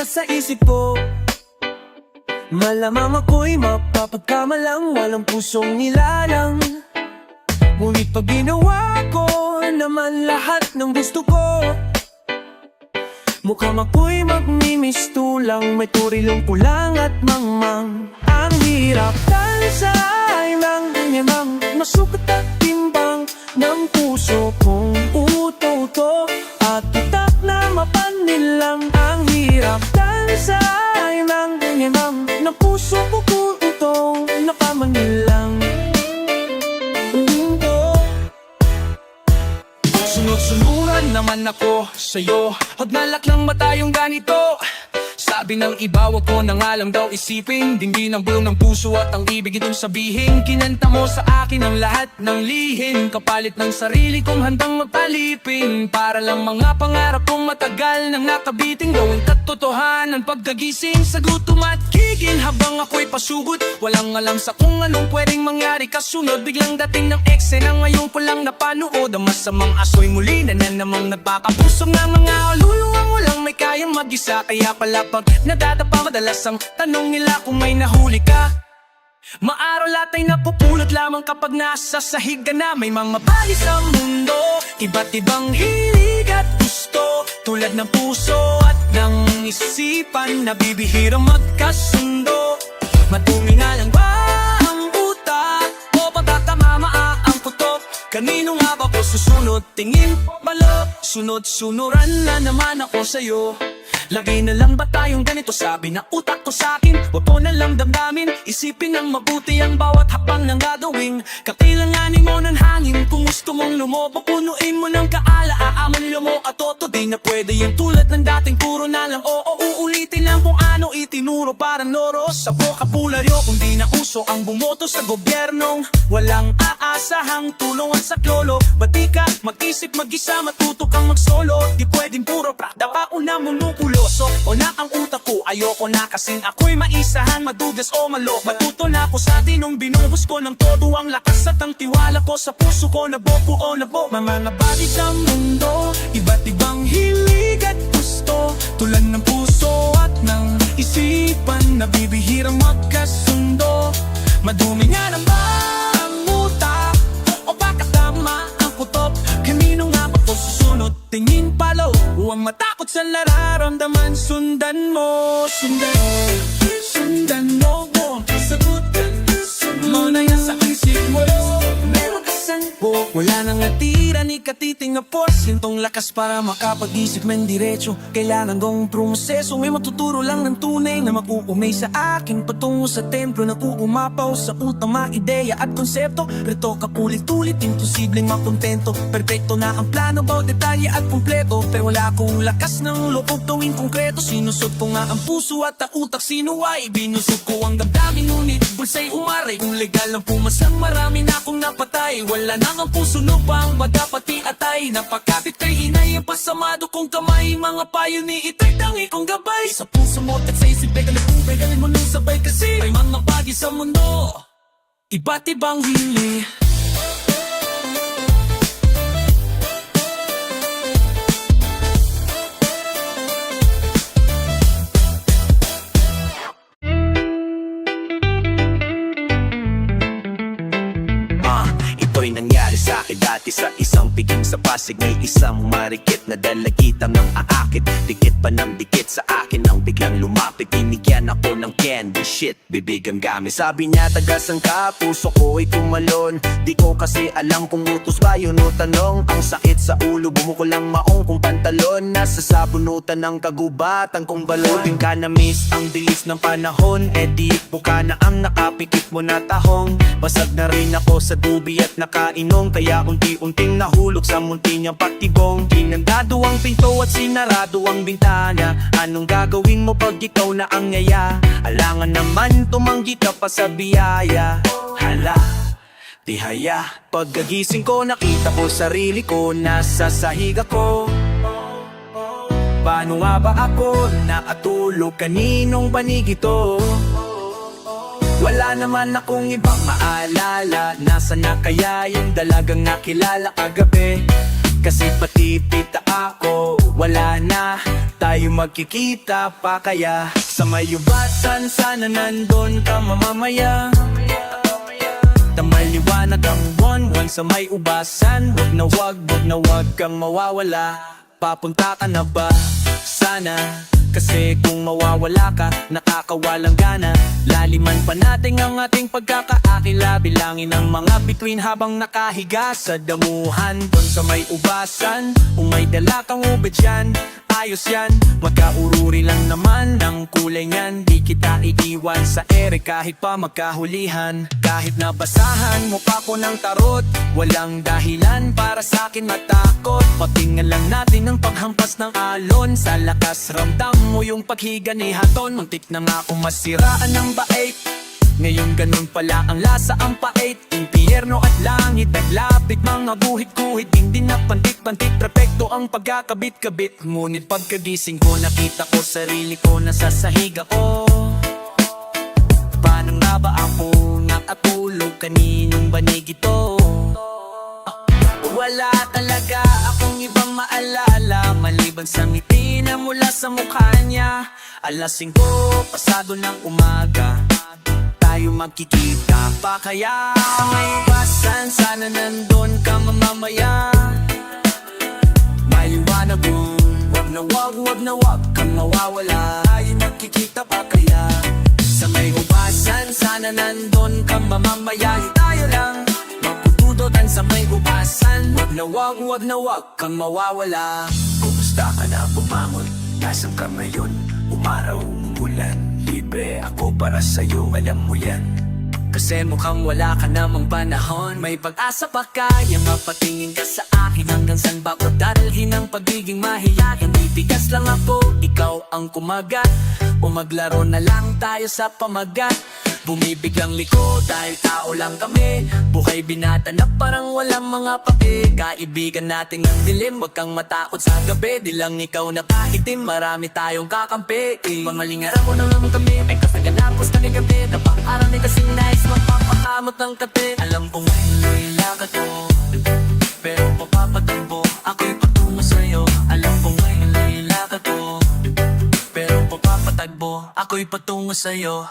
nasa isip ko. Malamang ako'y mapapagkamalang walang pusong nilalang. Ngunit pag ginawa ko naman lahat ng gusto ko, mukhang ako'y magmimistulang, may turilong pulang at mangmang. Ang hirap tansay ng yamang masukat at timbang ng puso kong uto-uto at utak na mapanilang. Ang hirap tansay ng yamang ng puso kong uto napamanilang. Sunod-sunuran naman ako sa'yo, huwag nalaklang ba tayong ganito? Sabi ng iba, wag ko na nga lang daw isipin. Dinggin ang bulong ng puso at ang ibig itong sabihin. Kinanta mo sa akin ang lahat ng lihim, kapalit ng sarili kong handang magpalipin, para lang mga pangarap kong matagal nang nakabiting gawing katotohanan pagkagising sa gutom at kigil. Habang ako'y pasugod, walang alam sa kung anong pwedeng mangyari kasunod. Biglang dating ng eksena, ngayon ko lang napanood. Ang masamang asoy muli na namang nagpakapusong na mga ululuwang walang may kayang mag-isa. Kaya pala pag nadadapa madalas ang tanong nila kung may nahuli ka. Maaraw latay napupulot lamang kapag nasa sahig ka na. May mga bali sa mundo, iba't ibang hilig at gusto, tulad ng puso at ng isipan, nabibihirang magkasundo. Madumi nga lang ba ang utak o pagkakamama ang putok? Kanino nga ba ko susunod? Tingin malo, sunod-sunuran na naman ako sa'yo. Lagay na lang ba tayong ganito? Sabi na utak ko sa'kin, huwag ko na lang damdamin. Isipin ng mabuti ang bawat hakbang ng gagawin. Kakilanganin mo ng hangin, kung gusto mong lumobo, punuin mo ng kaala. Aaman mo at toto, di na pwede yung tulad ng dating puro na lang oo. Uulitin lang kung ano itinuro parang loro sa bokabularyo. Kung di na uso ang bumoto sa gobyernong walang aasahang tulong at saklolo. Ba't di ka mag-isip mag-isa, matuto kang mag-solo? Di pwedeng puro prada pa una mumukuloso. O na ang utak ko, ayoko na kasing ako'y maisahan, madudas o malok. Matuto na ako sa tinong binuhos ko ng todo ang lakas at ang tiwala ko sa puso ko. Nabopo o nabo, mga bali sa mundo, iba't ibang hilig at gusto, tulad ng puso at ng isipan, nabibihirang magkasundo. Madumi nga naman ang utak o baka tama ang kutob? Kanino nga ba ko susunod? Tingin palo, huwag matakot sa nararamdaman. Sundan mo, sundan mo, sagutan mo na yan sa isip mo. Meron ka sangpo, wala nang natira ni katiting na force. Hintong lakas para makapag-isip men diretso. Kailangan gong proseso, may matuturo lang ng tunay na makukumay sa akin patungo sa templo na uumapaw sa utama ideya at konsepto. Rito kapulit-ulit, imposibleng makontento. Perfecto na ang plano, bawat detalye at kumpleto. Pero wala akong lakas ng loob gawing konkreto. Sinusot ko nga ang puso at ang utak, sino ay binusot ko ang damdamin, ngunit bulsa'y umaray. Kung legal ang pumasang, marami na akong napatay. Wala nang ang puso no pang pati atay. Napakapit kay inay ang pasamado kong kamay. Mga payo ni itay tangi kong gabay. Sa puso mo at sa isip ay galing mo nung sabay. Kasi may mga bagay sa mundo, iba't ibang hili. Ito'y nangyari sa akin dati sa isang piging sa Pasig. May isang marikit na dalagitang ng aakit. Dikit pa ng dikit sa akin ang biglang lumapit. Binigyan ako ng candy shit, bibig ang gamit. Sabi niya tagasang ka, puso ko'y tumalon. Di ko kasi alam kung utos ba yun o tanong. Ang sakit sa ulo, bumuko lang maong kong pantalon. Nasa sabunutan ng kagubatan kong balon. Buting ka na miss ang dilis ng panahon. E di buka na ang nakapikit mo na tahong. Basag na rin ako sa dubi at nakainom, kaya unti-unting nahulog sa munti niyang pagtibong. Pinandado ang pinto at sinarado ang bintana. Anong gagawin mo pag ikaw na ang ngaya? Alangan naman tumanggi ka pa sa biyaya. Hala, tihaya. Pagkagising ko nakita ko sarili ko, nasa sahig ako. Paano nga ba ako nakatulog? Kaninong panig ito? Wala naman akong ibang maalala. Nasa na kaya yung dalagang nakilala kagabi? Kasi pati pita ako, wala na. tayo magkikita pa kaya? Sa may ubasan, sana nandun ka mamamaya. Tamaliwanag ang buwan sa may ubasan. Wag na wag kang mawawala. Papunta ka na ba? Sana. Kasi kung mawawala ka, nakakawalang gana. Laliman pa natin ang ating pagkakaakila. Bilangin ang mga bituin habang nakahiga sa damuhan. Doon sa may ubasan, kung may dala kang ube dyan, ayos yan, magkaururi lang naman ng kulay niyan. Di kita iiwan sa ere kahit pa magkahulihan. Kahit nabasahan mo pa ko ng tarot, walang dahilan para sa akin matakot. Patingan lang natin ang paghampas ng alon. Sa lakas ramdam mo yung paghiga ni Haton. Muntik na nga akong masiraan ng bait. Ngayon ganun pala ang lasa, ang pait. Impyerno at langit, naglapit mga guhit-guhit. Hindi na pantik-pantik, perfecto ang pagkakabit-kabit. Ngunit pagkagising ko, nakita ko sarili ko nasa sahig ako. Paano nga ba ako nakatulog? Kaninong banig ito? Wala talaga akong ibang maalala maliban sa ngiti na mula sa mukha niya. Alas 5 pasado ng umaga, tayo magkikita pa kaya? Sa may ubasan, sana nandun ka mamamaya. Maliwanag mo, wag na wag kang mawawala. Tayo magkikita pa kaya? Sa may ubasan, sana nandun ka mamamaya. Tayo lang magputudotan sa may ubasan. Wag na wag kang mawawala. Kumusta ka na bumangon? Nasaan ka ngayon? Umaraw, umulan, libre ako para sa'yo, alam mo yan. Kasi mukhang wala ka namang panahon. May pag-asa pa kaya mapatingin ka sa akin. Hanggang saan ba ko dadalhin ang pagiging mahiyain? Titigas lang ako, ikaw ang kumagat. O maglaro na lang tayo sa pamagat. Bumibiglang liko dahil tao lang kami. Buhay binata na parang walang mga pake. Kaibigan natin ang dilim, wag kang matakot sa gabi. Di lang ikaw nakaitim, marami tayong kakampi. Mamaling araw na lang kami, may kasaganapos na gabi. Napang-araw ni kasing nice, magpapakamot ng kape. Alam kong may lagat ko, pero papapatakbo, ako'y patungo sa'yo. Alam kong may lagat ko, pero papapatakbo, ako'y patungo sa'yo.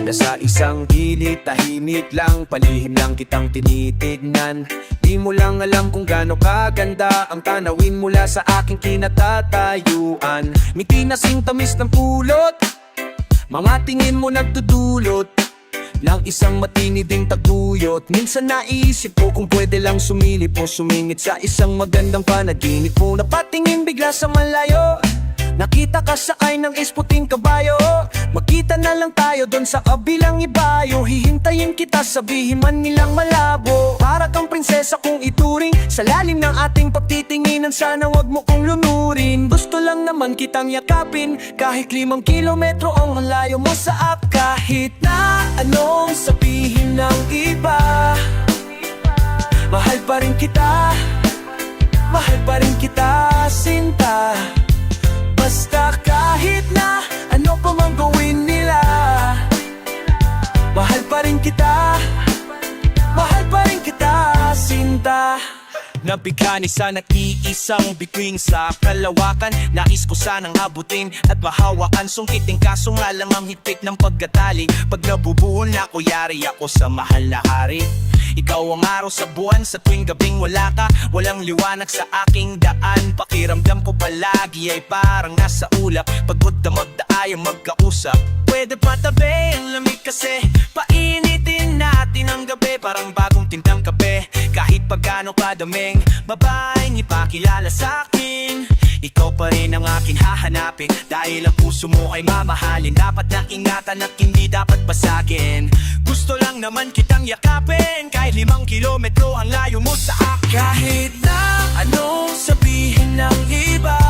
Nasa isang gilid, tahimik lang, palihim lang kitang tinitignan. Di mo lang alam kung gaano kaganda ang tanawin mula sa aking kinatatayuan. Ngiti na sing tamis ng pulot, mga tingin mo nagdudulot ng isang matiniding taguyod. Minsan naisip ko kung pwede lang sumilip o sumingit sa isang magandang panaginip mo. Napatingin bigla sa malayo, nakita ka sakay ng isputing kabayo. Magkita na lang tayo doon sa kabilang ibayo. Hihintayin kita, sabihin man nilang malabo. Para kang prinsesa kung ituring, sa lalim ng ating pagtitinginan. Sana wag mo kong lunurin. Gusto lang naman kitang yakapin, kahit 5 kilometro ang malayo mo sa akin. Kahit na anong sabihin ng iba, mahal pa rin kita, mahal pa rin kita, sinta. Basta kahit na ano pa mang gawin nila, mahal pa rin kita, mahal pa rin kita, sinta. Nabigyan isa na iisang bituin sa kalawakan. Nais ko sanang abutin at mahawakan. Sungkitin kaso nga lang ang higpit ng pagkatali. Pag nabubuhol na ko, yari ako sa mahal na hari. Ikaw ang araw sa buwan, sa tuwing gabing wala ka. Walang liwanag sa aking daan. Pakiramdam ko palagi ay parang nasa ulap. Pagod na magdaayang magkausap. Pwede patabi ang lamig kasi painitin natin ang gabi. Parang bagong tintang kape. Kahit pagkano kadaming babaeng ipakilala sa'kin, ikaw pa rin ang aking hahanapin. Dahil ang puso mo ay mamahalin. Dapat na ingatan at hindi dapat basagin. Gusto lang naman kitang yakapin, kahit 5 kilometro ang layo mo sa akin. Kahit na anong sabihin ng iba,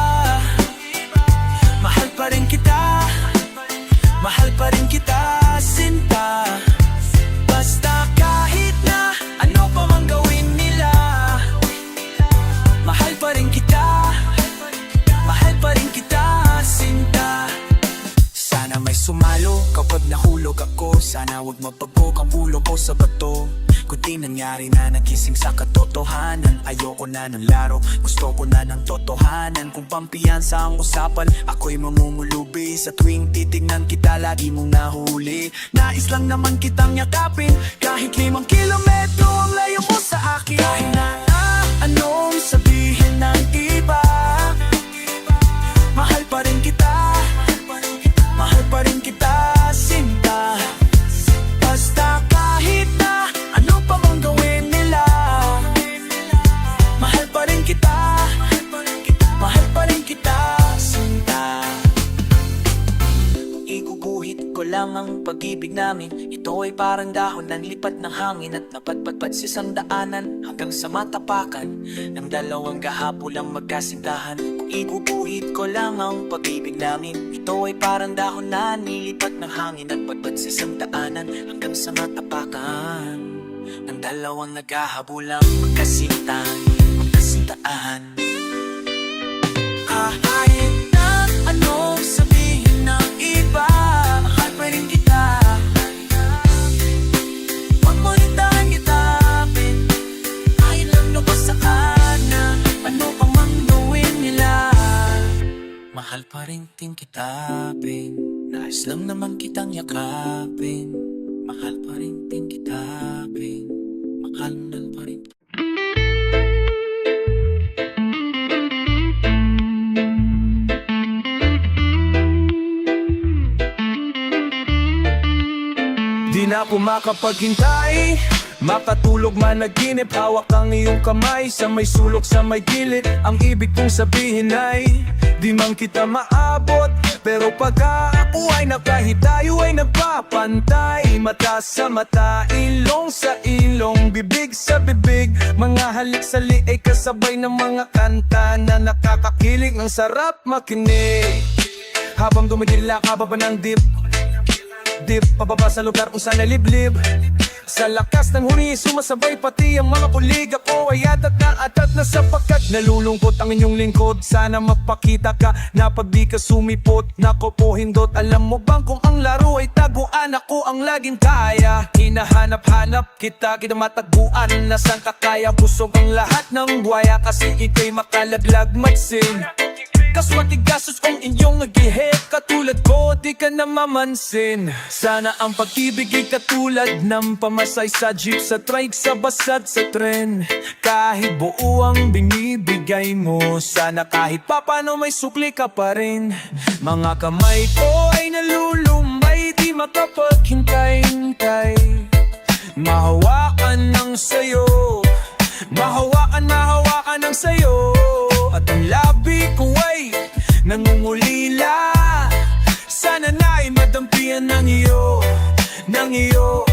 mahal pa rin kita, mahal pa rin kita, sinta. Basta kahit na ano pa mang gawin nila, mahal pa rin kita, mahal pa rin kita, sinta. Sana may sumalo kapag nahulog mapagok ang ulo ko sa bato. Kung di nangyari na nagising sa katotohanan, ayoko na ng laro, gusto ko na ng totohanan. Kung pampiyansa ang usapan, ako'y mangungulubi. Sa tuwing titignan kita, lagi mong nahuli. Nais lang naman kitang yakapin, kahit 5 kilometro ang layo mo sa akin. Kahit na anong sabihin ng iba, mahal pa rin kita, mahal pa rin kita, sinta. Basta kahit na ano pa mang gawin nila, mahal pa rin kita, mahal pa rin kita, sinta. Iguguhit ko lang ang pag-ibig namin. Ito ay parang dahon na lipat ng hangin at napadpadpad sa isang daanan hanggang sa matapakan ng dalawang gahapulang magkasintahan. Iguguhit ko lang ang pag-ibig namin. Ito ay parang dahon na nilipat ng hangin at padpad sa isang daanan hanggang sa matapakan ng dalawang naghahabulang magkasintahan, magkasintaan. Kahit na anong sabihin ng iba, mahal pa rin kita. Huwag mo rin tayong itapin, kahit lang lubos sa kanan, ano pang mang gawin nila, mahal pa rin ting kitapin. Nais lang naman kitang yakapin, mahal pa rin ting kitapin, mahal pa rin. Di na ako makapaghintay, makatulog managinip. Hawak ang iyong kamay sa may sulok sa may gilid. Ang ibig kong sabihin ay di man kita maabot, pero pag ako ay nakahitayo ay nagpapantay. Mata sa mata, ilong sa ilong, bibig sa bibig. Mga halik sa liig kasabay ng mga kanta na nakakakilig. Ang sarap makinig habang dumidila ka baba ng dip, pababa sa lugar kung saan naliblib. Sa lakas ng huni, sumasabay pati ang mga kulig. Ako ay atat na sapagkat nalulungkot ang inyong lingkod. Sana magpakita ka na pag di ka sumipot. Nako po hindot, alam mo bang kung ang laro ay taguan, ako ang laging kaya. Hinahanap-hanap kita, kita matagpuan. Nasaan ka kaya, busog ang lahat ng buhaya. Kasi ika'y makalaglag matsin. Kaswati gasos kung inyong nagihit. Katulad ko, di ka na mamansin. Sana ang pag-ibig ay katulad ng pamasay sa jeep, sa trike, sa basat, sa tren. Kahit buo ang binibigay mo, sana kahit papano may sukli ka pa rin. Mga kamay ko ay nalulumbay, di makapaghintay-hintay. Mahawakan ng sayo, mahawakan ng sayo. At ang labi ko ay nangungulila. Sana na ay madampian ng iyo, ng iyo,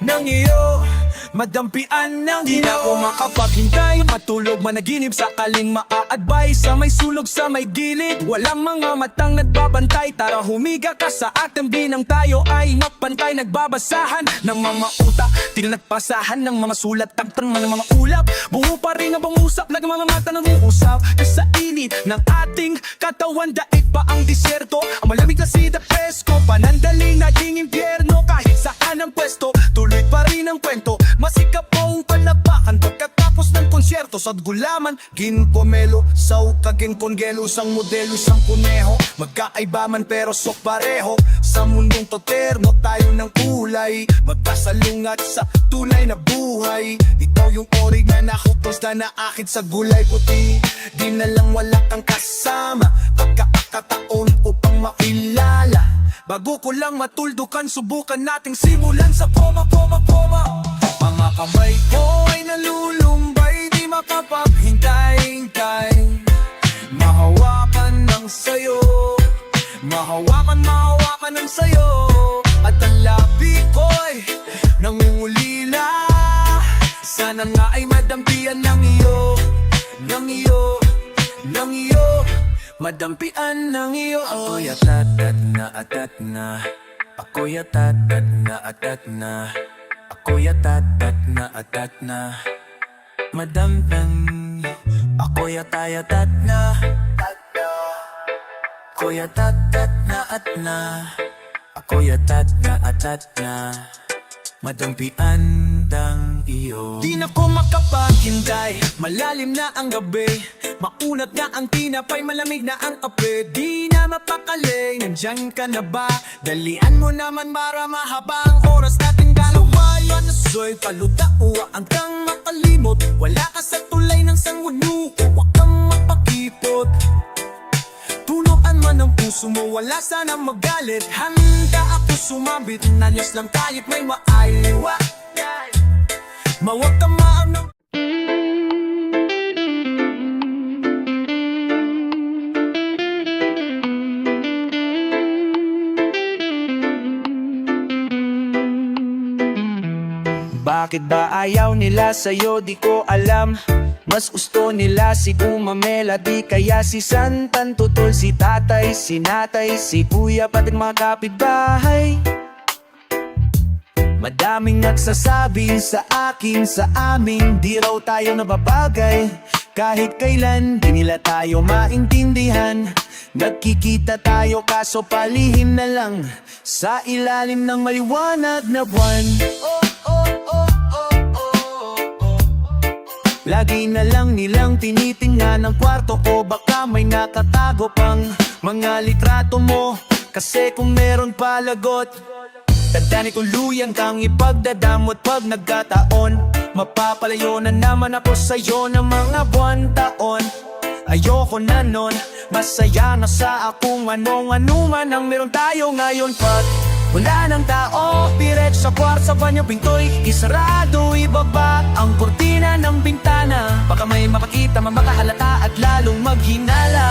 ng iyo, madampian ng iyo. Di na ako makapaghintay, matulog managinip. Sakaling maa-advise sa may sulog sa may gilid. Walang mga matang nagbabantay, tara humiga ka sa ating binang. Tayo ay magpantay, nagbabasahan ng mga utak, tinagpasahan ng mga sulat, tagtang ng mga ulap. Buo pa rin ang pangusap, lagi mga mata nag-uusap. Sa init ng ating katawan, daig pa ang disyerto. Ang malamig na sida presko, panandaling naging impyerno. Kahit saan ang pwesto, tuloy pa rin ang kwento. Masikap pong palapakan pagkatapos ng konsyerto. Sa gulaman, ginpomelo, saw kaging kongelo. Sang modelo, sang kuneho, magkaiba man pero sok pareho. Sa mundong toterno, tayo ng kulay, magkasalungat sa tunay na buhay. Ikaw yung orig na nakupos na naakit sa gulay puti. Di na lang wala kang kasama, pagkakataon upang makilala. Bago ko lang matuldukan, subukan nating simulan sa poma. Mga kamay ko ay nalulumbay, di makapaghintay-hintay. Mahawakan ng sayo, mahawakan ng sayo. At ang labi ko'y nangungulila. Sana nga ay madampian ng iyo, ng iyo, ng iyo, madampian ng iyo. Ako'y atat na, ako'y atat na, ako'y atat na, madampian. Ako'y atat na, ako'y atat na, ako'y atat na. madampian ng iyo. Di na ko makapaghintay, malalim na ang gabi, maunat na ang tinapay, malamig na ang ape. Di na mapakali, nandyan ka na ba? Dalian mo naman para mahaba ang oras natin dalawa. Soy paluta, uwaan kang makalimot, wala ka sa tulay ng sanguno, huwag kang mapakipot. Tunuan man ang puso mo, wala sanang magalit. Handa ako sumabit, nanyos lang kahit may maaliwa. Mawag ka maam. Bakit ba ayaw nila sa'yo, di ko alam. Mas gusto nila si Uma Melody, kaya si Santan Tutol, si tatay, si natay, si kuya, pati mga kapitbahay. Madaming nagsasabi sa akin, sa amin, di raw tayo nababagay. Kahit kailan, di nila tayo maintindihan. Nagkikita tayo kaso palihim na lang sa ilalim ng maliwanag na buwan. Lagi na lang nilang tinitingnan ang kwarto ko, baka may nakatago pang mga litrato mo. Kasi kung meron palagot, tandaan kong luyang kang ipagdadamot. Pag nagkataon, mapapalayo na naman ako sa'yo ng mga buwan taon. Ayoko na nun, masaya na sa akong anong-ano man ang meron tayo ngayon. Pag wala ng tao, piret sa kwarto, sa banyo, pinto'y isarado, ibaba ang kurtina ng bintana. Baka may mapakita, makahalata at lalong maghinala.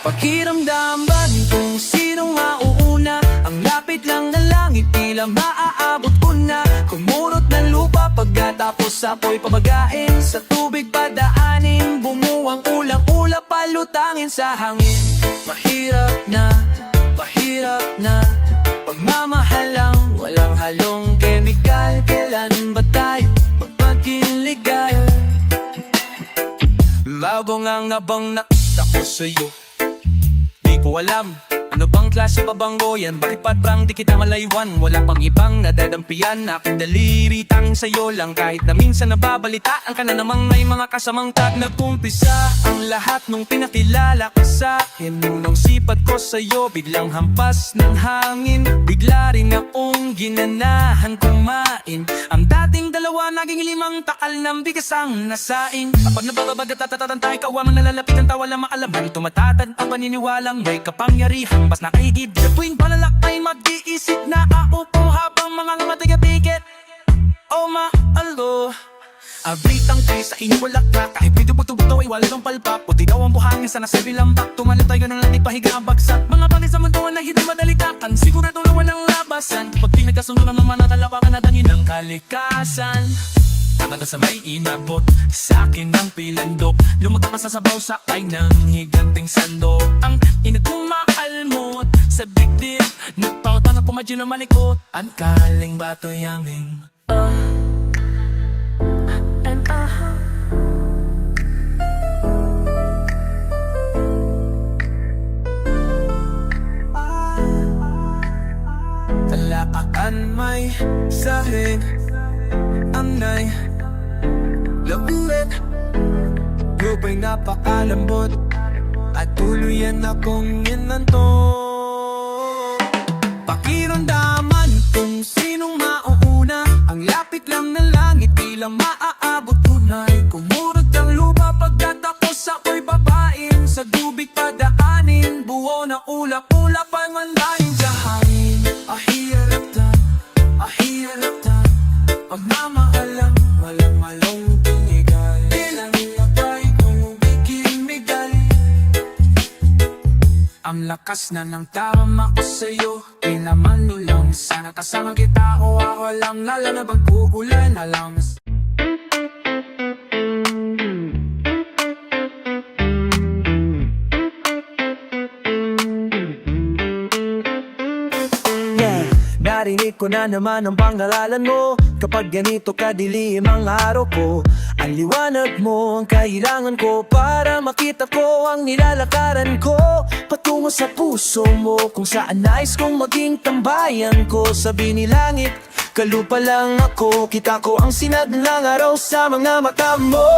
Pakiramdaman kung sinong mauuna, ang lapit lang na langit, tila maaabot ko na. Kumurot ng lupa, pagkatapos ako'y pabagain, sa tubig padaanin, bumuwang ulang-ulap, palutangin sa hangin. Mahirap na pagmamahal lang, walang halong kemikal. Kailan ba tayo magpaging legal? Bago ngang nabang nakita ko sa'yo, di ko alam, ano bang klase pabango yan? Bakit parang di kita malaywan? Wala pang ibang nadadampian, aking daliri tanging sa'yo lang. Kahit na minsan nababalitaan ka na namang may mga kasamang tag. Nagkumpisa ang lahat nung pinakilala ka sa'kin. Nung sipat ko sa'yo, biglang hampas ng hangin. Bigla rin akong ginanahan kumain. Ang dating dalawa, naging 5 takal ng bigas ang nasaing. Kapag nababagat at tatatantay, kawaman nalalapit ang tawa lang maalaman. Tumatatad ang paniniwalang may kapangyarihan. Bas nakaigib sa tuwing palalakay, mag-iisip na aupo habang mga matiga-pikit. Oh maalo, abritang kayo sa inyong bulaklak. Kahit pito-puto-buto ay wala ng palpak. Puti daw ang buhangin sa nasa bilambak. Tumalit tayo ng langit, pahiga ang bagsak. Mga pangit sa mundo na hindi madalitakan, sigurado na walang labasan. Pag pinagkasunod ang naman natalawakan na tangin ng kalikasan. Nakata sa may inabot, sa akin ang pilandok. Lumagtak sa sabaw, sakay ng higanting sandok. Ang inagkumakalmot sa bigdip, nagpautan na pumadyo na malikot. Ang kaling bato yaming talapakan may sahig, anay, labulit, lupa'y napakalambot, at tuluyan akong inantok. Pakiramdaman kung sinong mauuna, ang lapit lang ng langit, tila maaabot ko na'y kumurot ang lupa. Pagkatapos ako'y babain, sa tubig padaanin, buo na ulap-ulap ang mandaling sa hangin. Ahirap na pagmamahal lang, walang malong tinigal. Ilang napay kung bigimigal. Ang lakas na ng tama ko sa'yo, kailaman lang. Sana kasama kita o ako lang, lalo na pag-uulan alam. Narinig ko ko na naman ang pangaralan mo. Kapag ganito kadilim ang araw ko, ang liwanag mo ang kailangan ko para makita ko ang nilalakaran ko patungo sa puso mo, kung saan nais kong maging tambayan ko. Sabi ni langit, kalupa lang ako, kita ko ang sinaglang araw sa mga mata mo.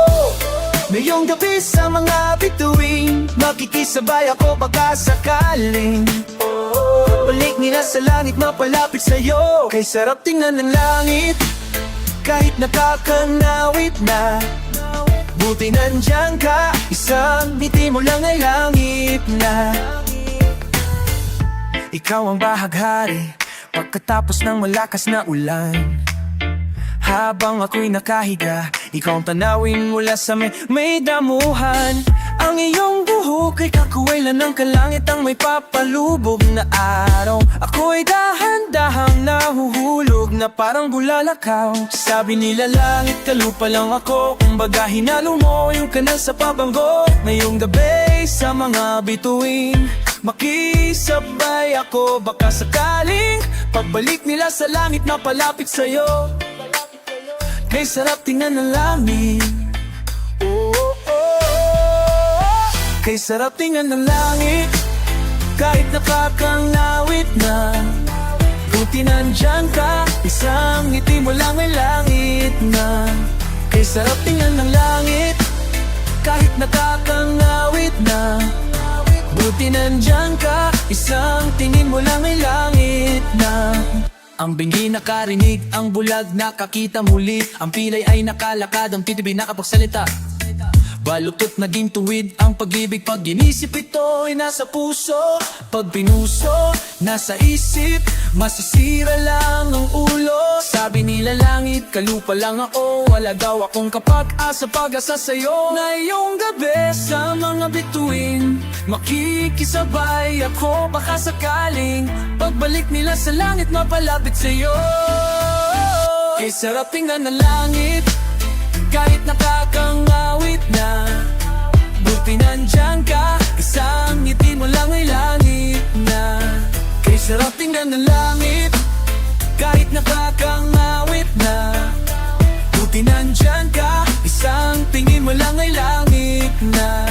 Ngayong gabi sa mga bituin, makikisabay ako baka sakaling balik nila sa langit mapalapit sa'yo. Kay sarap tingnan ng langit, kahit nakakanawit na. Buti nandyan ka, isang ngiti mo lang ay langit na. Ikaw ang bahaghari pagkatapos ng malakas na ulan. Habang ako'y nakahiga, ikaw ang tanawin mula sa may damuhan. Ang iyong buhok ay kakuwailan ng kalangit ang may papalubog na araw. Ako'y dahan-dahang nahuhulog na parang bulalakaw. Sabi nila langit, kalupa lang ako, kumbaga hinalo mo yung kanal sa pabango. Ngayong gabi sa mga bituin, makisabay ako baka sakaling pagbalik nila sa langit na palapit sa'yo. Kay sarap tingnan ng langit, oh, oh, oh. Kay sarap tingnan ng langit, kahit nakakanawit na. Buti nandyan ka, isang ngiti mo lang ay langit na. Kay sarap tingnan ng langit, kahit nakakanawit na. Buti nandyan ka, isang tingin mo lang ay langit na. Ang bingi nakarinig, ang bulag nakakita muli. Ang pilay ay nakalakad, ang titibi nakapagsalita. Balutot naging tuwid ang pag-ibig. Pag inisip ito ay nasa puso, pag pinuso, nasa isip, masisira lang ang ulo. Sabi nila langit, kalupa lang ako, wala daw akong kapag-asa pag-asa sa'yo. Ngayong gabi sa mga bituin, makikisabay ako baka sakaling pagbalik nila sa langit mapalapit sa'yo. Kay sarap tingnan ng langit, kahit nakakangawit na. Buti nandyan ka, isang ngiti mo lang ay langit na. Kay sarap tingnan ng langit, kahit nakakangawit na. Buti nandyan ka, isang tingin mo lang ay langit na.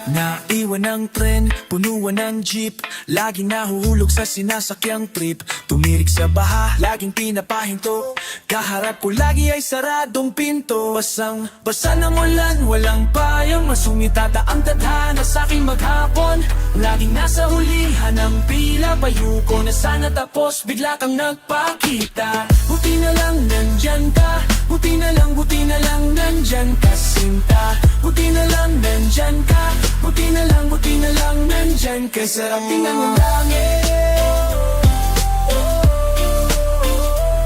Naiwan ng tren, punuan ng jeep, laging nahuhulog sa sinasakyang trip. Tumirik sa baha, laging pinapahinto, kaharap ko lagi ay saradong pinto. Basa ng ulan, walang payong masumitata ang tadhana sa'king maghapon. Laging nasa hulihan ng pila, payo ko na sana tapos bigla kang nagpakita. Buti na lang nandyan ka, buti na lang nandyan ka sinta. Buti na lang nandyan ka, buti na lang nandyan ka. Sarap tingnan ng langit,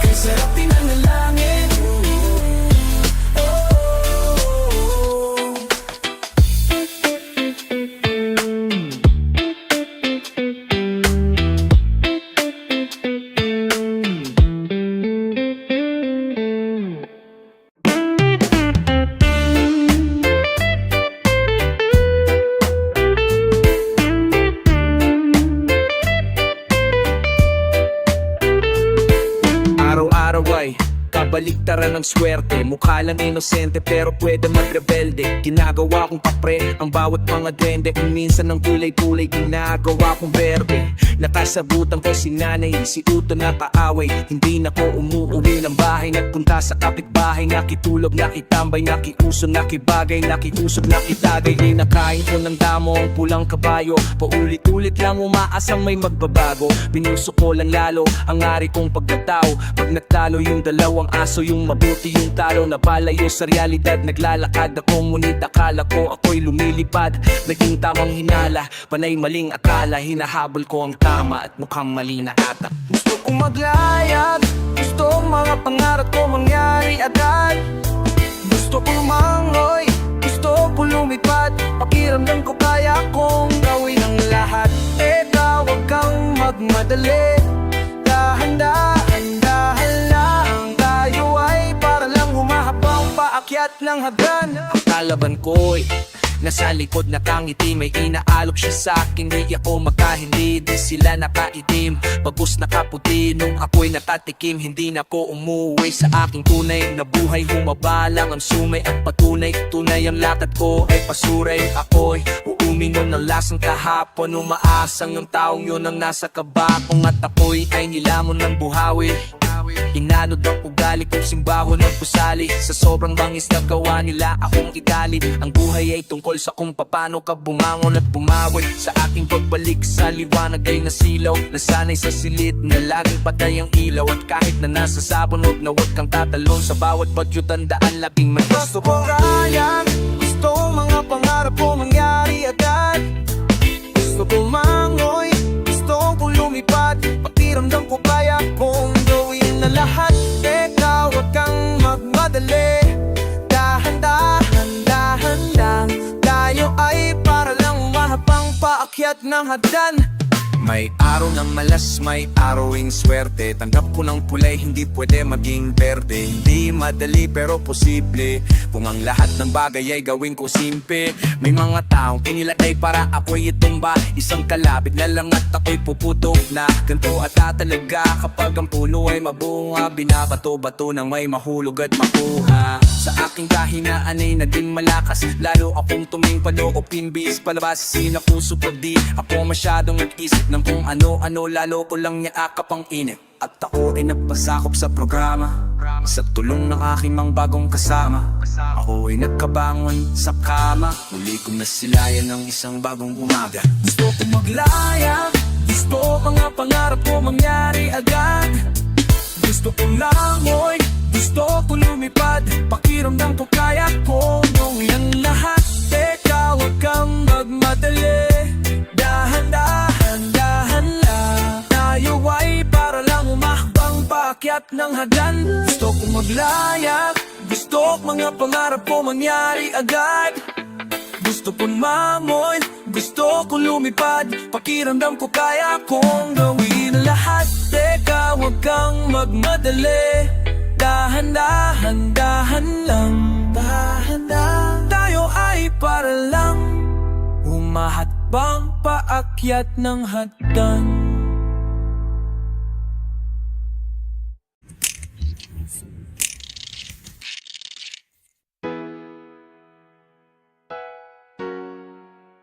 kay sarap tingnan ng langit. Kabaliktaran ng swerte, mukha lang inosente pero pwede magrebelde. Ginagawa kong papre ang bawat mga duwende, kung minsan ng tulay-tulay ginagawa kong berde. Nakasabutan ko si nanay, si uto na kaaway. Hindi na ko umuuwi ng bahay, nagpunta sa kapitbahay. Nakitulog, nakitambay, nakiuso, nakibagay, nakiusog, nakitagay. Di nakain ko ng damo ang pulang kabayo, paulit-ulit lang umaasang may magbabago. Binuso ko lang lalo ang ari kong pagkatao. Pag nagtalo yung dalawang aso, yung mabuti yung talo, napalayo sa realidad. Naglalakad ako ngunit akala ko ako'y lumilipad. Naging tamang hinala, panay maling akala. Hinahabol ko ang tama at mukhang mali na ata. Gusto kong maglayag, gusto kong mga pangarap ko mangyari agad. Gusto kong mangoy, gusto kong lumipad. Pakiramdam ko kaya kong gawin ang lahat. Teka, huwag kang magmadali, dahan-dahan, dahan lang. Tayo ay para lang humahabang paakyat ng hagdan. Ang kalaban ko'y Nasa likod nakangiti, may inaalok siya sa akin. Di ako makahindi, di sila nakaitim, bagus nakaputi. Nung ako'y natatikim, hindi na ko umuwi sa aking tunay na buhay. Humaba lang ang sumay at patunay, tunay ang lakad ko ay pasuray. Ako'y uminom ng lasang kahapon, umaasang yung taong yun ang nasa kabakong. At ako'y ay nilamon ng buhawi, inanod ang ugali kong simbaho ng pusali. Sa sobrang bangis na gawa nila akong igalit. Ang buhay ay tungkol sa kung paano ka bumangon at bumawi. Sa aking pagbalik sa liwanag ay nasilaw, nasanay sa silid na laging patay ang ilaw. At kahit na nasa sabon, huwag na huwag kang tatalon. Sa bawat bagyo tandaan, labing may gusto ko kaya. Gusto mga pangarap ko mangyari agad. Gusto ko mangoy, gusto ko lumipad. Pakiramdam ko kaya kong gawin na lahat. Teka, huwag kang magmadali. Dahan-dahan, dahan lang. Tayo ay para lang umahapang paakyat ng hagdan. May araw ng malas, may arawing swerte. Tanggap ko ng kulay, hindi pwede maging berde. Hindi madali pero posible, kung ang lahat ng bagay ay gawin ko simple. May mga taong inilatay para ako'y itumba. Isang kalabit na lang at ako'y puputok na. Ganto at talaga kapag ang puno ay mabunga. Binabato-bato nang may mahulog at makuha. Sa aking kahinaan ay naging malakas, lalo akong tuming paloopin. Bis palabas, sinapuso pag di ako masyadong nag-isip ng kung ano-ano. Lalo ko lang niyaakap ang inip. At ako ay nagpasakop sa programa, sa tulong ng aking mga bagong kasama. Ako ay nagkabangon sa kama, muli kong nasilayan ng isang bagong umaga. Gusto ko maglaya, gusto mga pangarap ko mangyari agad. Gusto ko langoy, gusto ko lumipad. Pakiramdam ko kaya kong gawin lahat. Teka, huwag kang magmadali. Dahan-dahan, dahan lang. Tayo ay para lang umahbang paakyat ng hagdan. Gusto ko maglaya, gusto ko mga pangarap ko mangyari agad. Gusto ko mamoy, gusto ko lumipad. Pakiramdam ko kaya kong gawin lahat. Teka, huwag kang magmadali. Dahan-dahan, dahan lang. Dahan-dahan, tayo ay para lang umahadbang paakyat ng hagdan.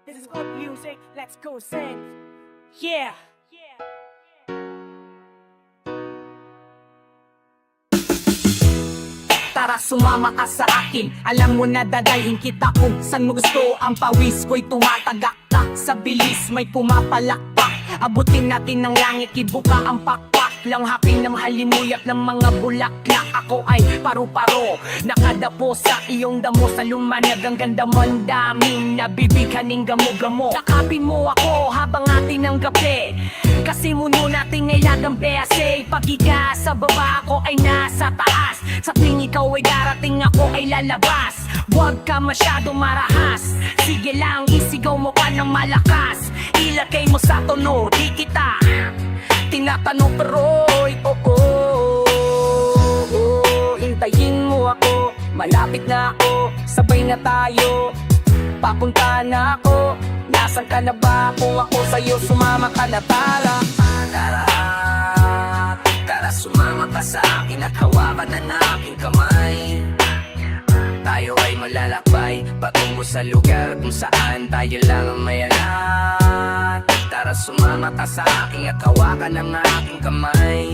This is good music, let's go sing. Yeah. Tara sumama ka sa akin, alam mo na dadalhin kita kung saan mo gusto. Ang pawis ko'y tumatagaktak, sa bilis may pumapalakpak. Abutin natin ng langit, ibuka ang pakpak. Langhapin ng halimuyak ng mga bulaklak. Ako ay paru-paro, nakadapo sa iyong damo. Sa lumanag ang ganda mo, ang daming nabibighaning gamo-gamo. Takapin mo ako habang atin ang gabi, kasi muno natin ay lagang bease. Pagiga sa baba, ako ay nasa taas. Sa tuwing ikaw ay darating, ako ay lalabas. Huwag ka masyado marahas, sige lang isigaw mo pa ng malakas. Ilagay mo sa tono, di kita tinatanong pero hintayin mo ako, malapit na ako, sabay na tayo, papunta na ako. Nasaan ka na ba? Kung ako sa'yo sumama ka na, tara. Tara, tara sumama ka sa akin at hawakan na ng aking kamay. Tayo ay malalakbay patungo sa lugar kung saan tayo lang ang may alam. Tara sumama ka sa akin at hawakan ng aking kamay.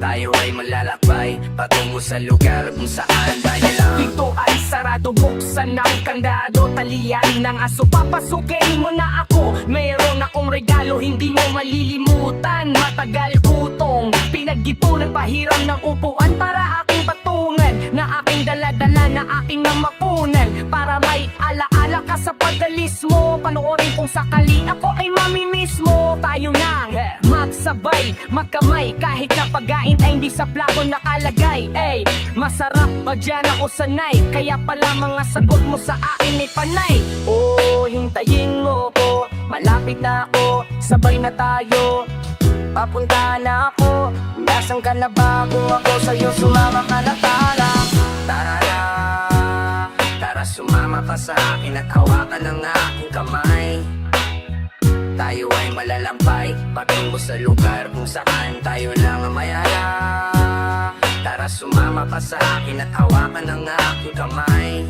Tayo ay malalakbay patungo sa lugar kung saan tayo lang. Dito ay sarado, buksan ng kandado. Talian ng aso, papasukin mo na ako. Mayroon akong regalo, hindi mo malilimutan. Matagal utong pinag-ipunan, pahiram ng upuan para aking patungan, na aking dala-dala, na aking namapunan. Para may alaala ka sa pagalis mo, panoorin kung sakali ako ay mamimiss mo. Tayo nang magsabay, magkamay, kahit na pagkain ay hindi sa plato nakalagay. Ay, masarap ba dyan ako sanay, kaya pala mga sagot mo sa akin ay panay. Oh, hintayin mo ko, malapit na ako, sabay na tayo, papunta na ako. Nasaan ka na ba? Kung ako sa'yo sumama ka na, tara. Tara na, tara sumama ka sa akin akin at hawakan ang aking kamay. Tayo ay malalambay patungo sa lugar kung saan tayo lang ang mayaya. Tara sumama ka sa akin at hawakan ang aking kamay.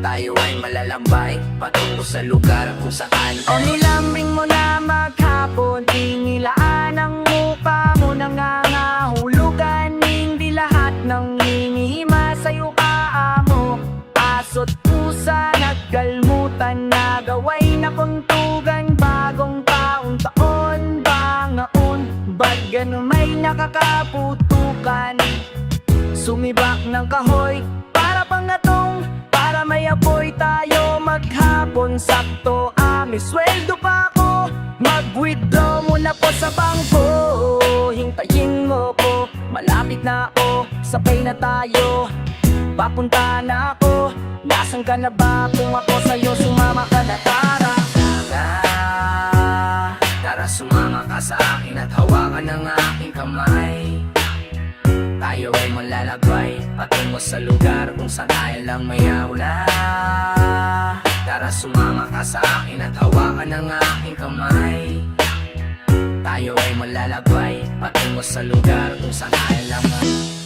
Tayo ay malalambay patungo sa lugar kung saan. O nilambing mo na maghapon, tinilaan ang mukha mo nangangahulugan. Hindi lahat ng hinihima sa'yo kaamo. Aso't pusa nagkalmutan na gaway na puntugan. Bagong taon bangaon, ba't ganun may nakakaputukan? Sumibak ng kahoy para pangatong, para may apoy tayo maghapon. Sakto may sweldo pa ako, mag-withdraw muna po sa bangko. Hintayin mo po, malapit na ako, sabay na tayo, papunta na ako. Nasaan ka na ba kung ako sa'yo sumama ka na? Tara sumama ka sa akin at hawakan ang aking kamay. Tayo ay malalagay patungo sa lugar kung saan tayo lang mayaula. Tara sumama ka sa akin at hawakan ang aking kamay. Tayo ay malalagay patungo sa lugar kung saan tayo lang mayaula.